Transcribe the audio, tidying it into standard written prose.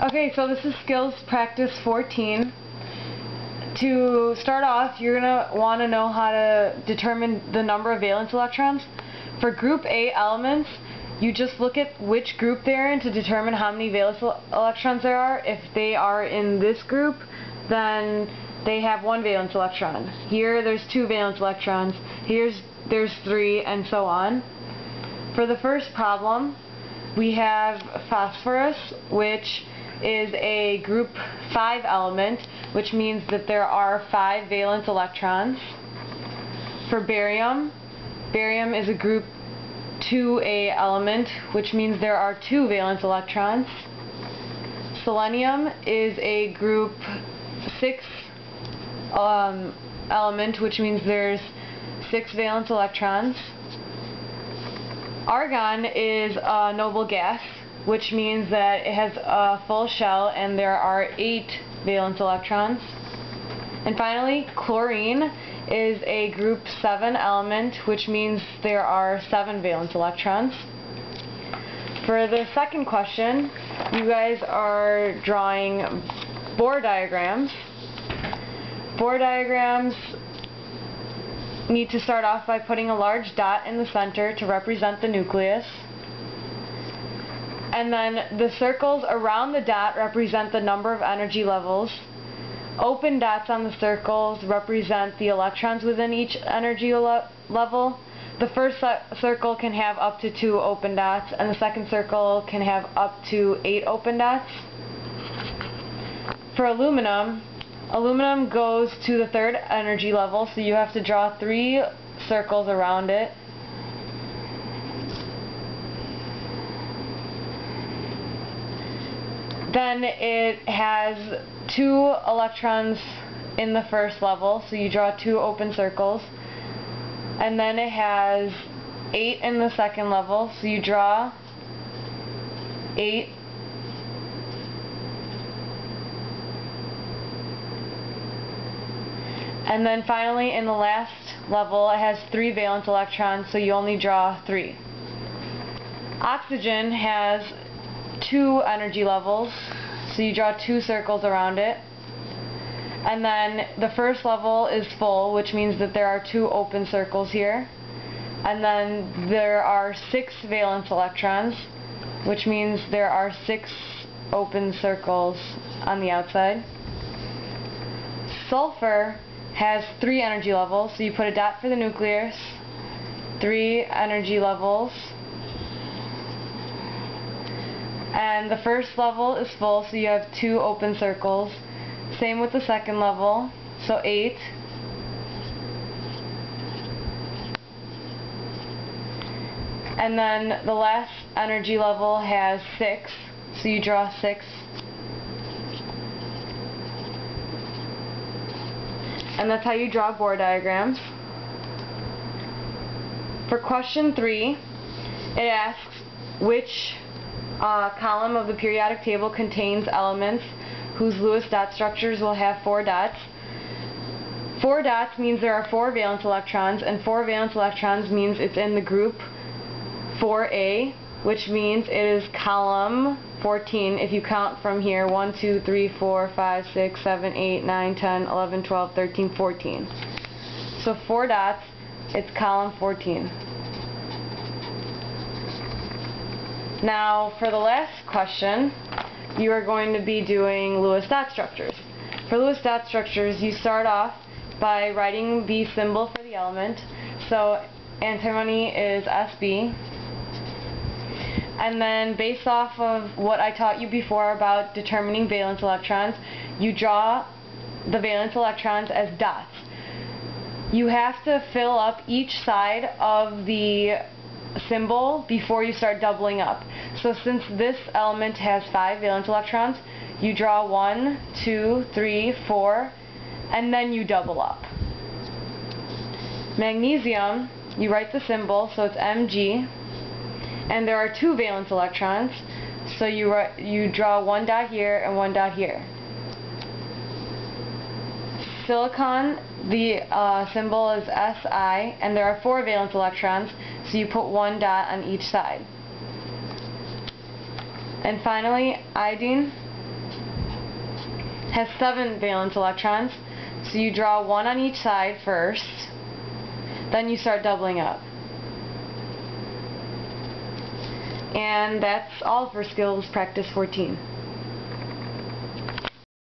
Okay, so this is skills practice 14. To start off, you're going to want to know how to determine the number of valence electrons. For group A elements, you just look at which group they're in to determine how many valence electrons there are. If they are in this group, then they have 1 valence electron. Here there's 2 valence electrons. There's 3, and so on. For the first problem, we have phosphorus, which is a group 5 element, which means that there are 5 valence electrons. For barium, barium is a group 2A element, which means there are 2 valence electrons. Selenium is a group 6 element, which means there's 6 valence electrons. Argon is a noble gas, which means that it has a full shell and there are 8 valence electrons. And finally, chlorine is a group 7 element, which means there are 7 valence electrons. For the second question, you guys are drawing Bohr diagrams. Bohr diagrams need to start off by putting a large dot in the center to represent the nucleus. And then the circles around the dot represent the number of energy levels. Open dots on the circles represent the electrons within each energy level. The first circle can have up to 2 open dots, and the second circle can have up to 8 open dots. For aluminum, aluminum goes to the 3rd energy level, so you have to draw 3 circles around it. Then it has 2 electrons in the first level, so you draw 2 open circles. And then it has 8 in the second level, so you draw 8. And then finally, in the last level, it has 3 valence electrons, so you only draw 3. Oxygen has 2 energy levels, so you draw 2 circles around it. And then the first level is full, which means that there are 2 open circles here. And then there are 6 valence electrons, which means there are 6 open circles on the outside. Sulfur has 3 energy levels, so you put a dot for the nucleus, 3 energy levels. And the first level is full, so you have 2 open circles. Same with the second level, so 8. And then the last energy level has 6, so you draw 6. And that's how you draw Bohr diagrams. For question 3, it asks which column of the periodic table contains elements whose Lewis dot structures will have 4 dots. 4 dots means there are 4 valence electrons, and 4 valence electrons means it's in the group 4A, which means it is column 14 if you count from here 1, 2, 3, 4, 5, 6, 7, 8, 9, 10, 11, 12, 13, 14. So 4 dots, it's column 14. Now for the last question, you are going to be doing Lewis dot structures. For Lewis dot structures, you start off by writing the symbol for the element. So antimony is SB. And then based off of what I taught you before about determining valence electrons, you draw the valence electrons as dots. You have to fill up each side of the symbol before you start doubling up. So since this element has 5 valence electrons, you draw 1, 2, 3, 4, and then you double up. Magnesium, you write the symbol, so it's Mg, and there are 2 valence electrons, so you draw 1 dot here and 1 dot here. Silicon, the symbol is Si, and there are 4 valence electrons, so you put 1 dot on each side. And finally, iodine, has 7 valence electrons. So you draw 1 on each side first, then you start doubling up. And that's all for skills practice 14.